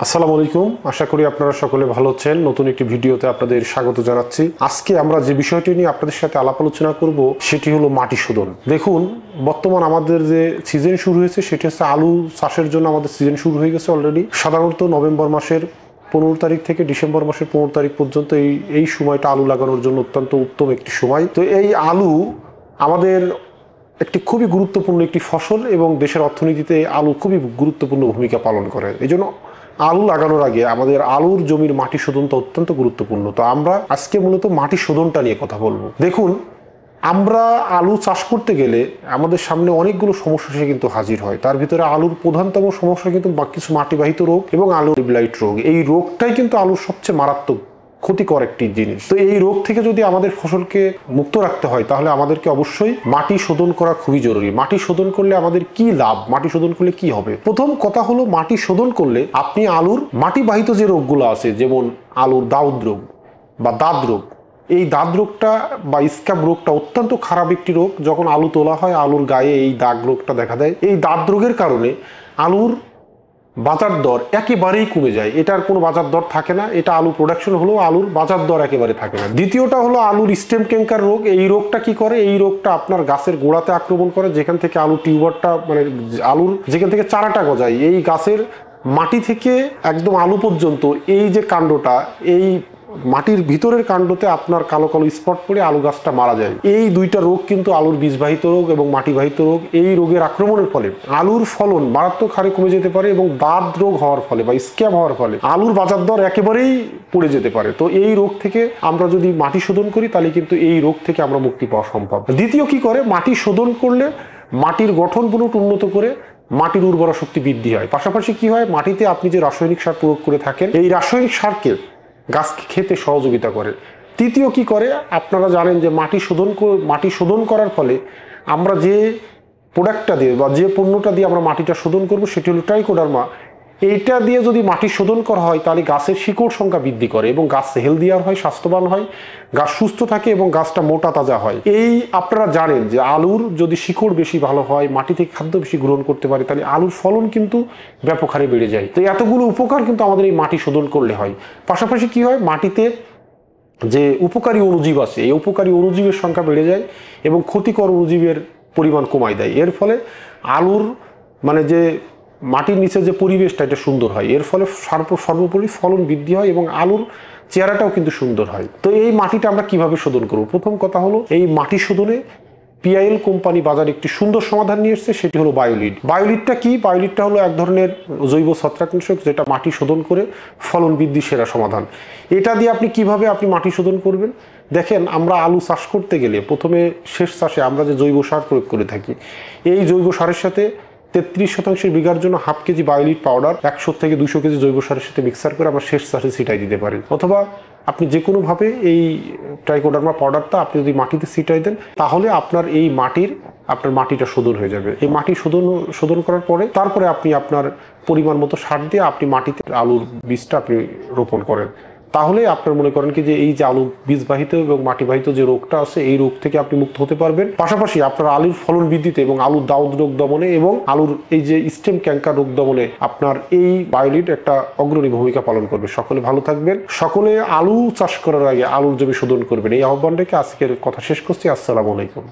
আসসালামু আলাইকুম। আশা করি আপনারা সকলে ভালো আছেন। নতুন একটি ভিডিওতে আপনাদের স্বাগত জানাচ্ছি। আজকে আমরা যে বিষয়টি নিয়ে আপনাদের সাথে আলাপ আলোচনা করব সেটি হলো মাটি শোধন। দেখুন, বর্তমান আমাদের যে সিজন শুরু হয়েছে সেটি হচ্ছে আলু চাষের জন্য আমাদের সিজন শুরু হয়ে গেছে অলরেডি। সাধারণত নভেম্বর মাসের 15 তারিখ থেকে ডিসেম্বর মাসের 15 তারিখ পর্যন্ত এই সময়টা আলু লাগানোর জন্য অত্যন্ত উত্তম একটি সময়। তো এই আলু আমাদের একটি খুবই গুরুত্বপূর্ণ একটি ফসল এবং দেশের অর্থনীতিতে আলু খুবই গুরুত্বপূর্ণ ভূমিকা পালন করে। এই জন্য আলু লাগানোর আগে আমাদের আলুর জমির মাটি শোধনটা অত্যন্ত গুরুত্বপূর্ণ। তো আমরা আজকে মূলত মাটি শোধনটা নিয়ে কথা বলবো। দেখুন, আমরা আলু চাষ করতে গেলে আমাদের সামনে অনেকগুলো সমস্যা সে কিন্তু হাজির হয়। তার ভিতরে আলুর প্রধানতম সমস্যা কিন্তু কিছু মাটিবাহিত রোগ এবং আলুর ব্লাইট রোগ। এই রোগটাই কিন্তু আলুর সবচেয়ে মারাত্মক ক্ষতিকর একটি জিনিস। তো এই রোগ থেকে যদি আমাদের ফসলকে মুক্ত রাখতে হয় তাহলে আমাদেরকে অবশ্যই মাটি শোধন করা খুবই জরুরি। মাটি শোধন করলে আমাদের কি লাভ, মাটি শোধন করলে কি হবে? প্রথম কথা হলো, মাটি শোধন করলে আপনি আলুর মাটিবাহিত যে রোগগুলো আছে, যেমন আলুর দাউদ রোগ বা দাঁত রোগ, এই দাঁত রোগটা বা স্ক্যাব রোগটা অত্যন্ত খারাপ একটি রোগ। যখন আলু তোলা হয় আলুর গায়ে এই দাগ রোগটা দেখা দেয়। এই দাঁত রোগের কারণে আলুর বাজার দর একেবারেই কমে যায়। এটার কোনো বাজার দর থাকে না। এটা আলু প্রোডাকশন হলেও আলুর বাজার দর একেবারে থাকে না। দ্বিতীয়টা হলো আলুর স্টেম ক্যাঙ্কার রোগ। এই রোগটা কি করে? এই রোগটা আপনার গাছের গোড়াতে আক্রমণ করে, যেখান থেকে আলু টিউবারটা মানে আলুর যেখান থেকে চারাটা গজায়, এই গাছের মাটি থেকে একদম আলু পর্যন্ত এই যে কাণ্ডটা, এই মাটির ভিতরের কাণ্ডতে আপনার কালো কালো স্পট পড়ে আলু গাছটা মারা যায়। এই দুইটা রোগ কিন্তু আলুর বীজবাহিত রোগ এবং মাটিবাহিত রোগ। এই রোগের আক্রমণের ফলে আলুর ফলন মারাত্মক হারে কমে যেতে পারে এবং দাঁত রোগ হওয়ার ফলে বা স্ক্যাব হওয়ার ফলে আলুর বাজার দর একেবারেই পড়ে যেতে পারে। তো এই রোগ থেকে আমরা যদি মাটি শোধন করি তাহলে কিন্তু এই রোগ থেকে আমরা মুক্তি পাওয়া সম্ভব। দ্বিতীয় কি করে? মাটি শোধন করলে মাটির গঠন পুনঃ উন্নত করে মাটির উর্বরা শক্তি বৃদ্ধি হয়। পাশাপাশি কি হয়? মাটিতে আপনি যে রাসায়নিক সার প্রয়োগ করে থাকেন, এই রাসায়নিক সারকে গাছকে খেতে সহযোগিতা করে। তৃতীয় কি করে? আপনারা জানেন যে মাটি শোধন করার ফলে আমরা যে প্রোডাক্টটা দিয়ে বা যে পণ্যটা দিয়ে আমরা মাটিটা শোধন করব সেটি হলো ট্রাইকোডার্মা। এইটা দিয়ে যদি মাটি শোধন করা হয় তাহলে গাছের শিকড় সংখ্যা বৃদ্ধি করে এবং গাছ হেলদিয়ার হয়, স্বাস্থ্যবান হয়, গাছ সুস্থ থাকে এবং গাছটা মোটা তাজা হয়। এই আপনারা জানেন যে আলুর যদি শিকড় বেশি ভালো হয়, মাটি থেকে খাদ্য বেশি গ্রহণ করতে পারে, তাহলে আলুর ফলন কিন্তু ব্যাপক হারে বেড়ে যায়। তো এতগুলো উপকার কিন্তু আমাদের এই মাটি শোধন করলে হয়। পাশাপাশি কি হয়? মাটিতে যে উপকারী অণুজীব আছে, এই উপকারী অণুজীবের সংখ্যা বেড়ে যায় এবং ক্ষতিকর অণুজীবের পরিমাণ কমায় দেয়। এর ফলে আলুর মানে যে মাটির নিচে যে পরিবেশটা, এটা সুন্দর হয়। এর ফলে সর্বোপরি ফলন বৃদ্ধি হয় এবং আলুর চেহারাটাও কিন্তু সুন্দর হয়। তো এই মাটিটা আমরা কিভাবে শোধন করব? প্রথম কথা হলো, এই মাটি শোধনে পিআইএল কোম্পানি বাজারে একটি সুন্দর সমাধান নিয়ে এসেছে, সেটি হলো বায়োলিড। বায়োলিডটা কি? বায়োলিডটা হলো এক ধরনের জৈব ছত্রাকনাশক, যেটা মাটি শোধন করে ফলন বৃদ্ধির সেরা সমাধান। এটা দিয়ে আপনি কিভাবে মাটি শোধন করবেন? দেখেন, আমরা আলু চাষ করতে গেলে প্রথমে শেষ চাষে আমরা যে জৈব সার প্রয়োগ করে থাকি, এই জৈব সারের সাথে 33% বিঘার জন্য 1/2 কেজি বায়োলিড পাউডার 100 থেকে 200 কেজি জৈব সারের সাথে মিক্সার করে আমরা শেষ চাষে ছিটাই দিতে পারি। অথবা আপনি যে কোনোভাবে এই ট্রাইকোডার্মা পাউডারটা আপনি যদি মাটিতে ছিটাই দেন তাহলে আপনার মাটিটা শোধন হয়ে যাবে। এই মাটি শোধন করার পরে তারপরে আপনি আপনার পরিমাণ মতো সার দিয়ে আপনি মাটিতে আলুর বীজটা আপনি রোপণ করেন। তাহলে আপনার মনে করেন কি যে এই যে আলু বীজবাহিত এবং মাটিবাহিত যে রোগটা আছে, এই রোগ থেকে আপনি মুক্ত হতে পারবেন। পাশাপাশি আপনার আলুর ফলন বৃদ্ধিতে এবং আলুর দাউদ রোগ দমনে এবং আলুর এই যে স্টেম ক্যাঙ্কার রোগ দমনে আপনার এই বায়োলিড একটা অগ্রণী ভূমিকা পালন করবে। সকলে ভালো থাকবেন। সকলে আলু চাষ করার আগে আলুর জমি শোধন করবেন, এই আহ্বান রেখে আজকের কথা শেষ করছি। আসসালামু আলাইকুম।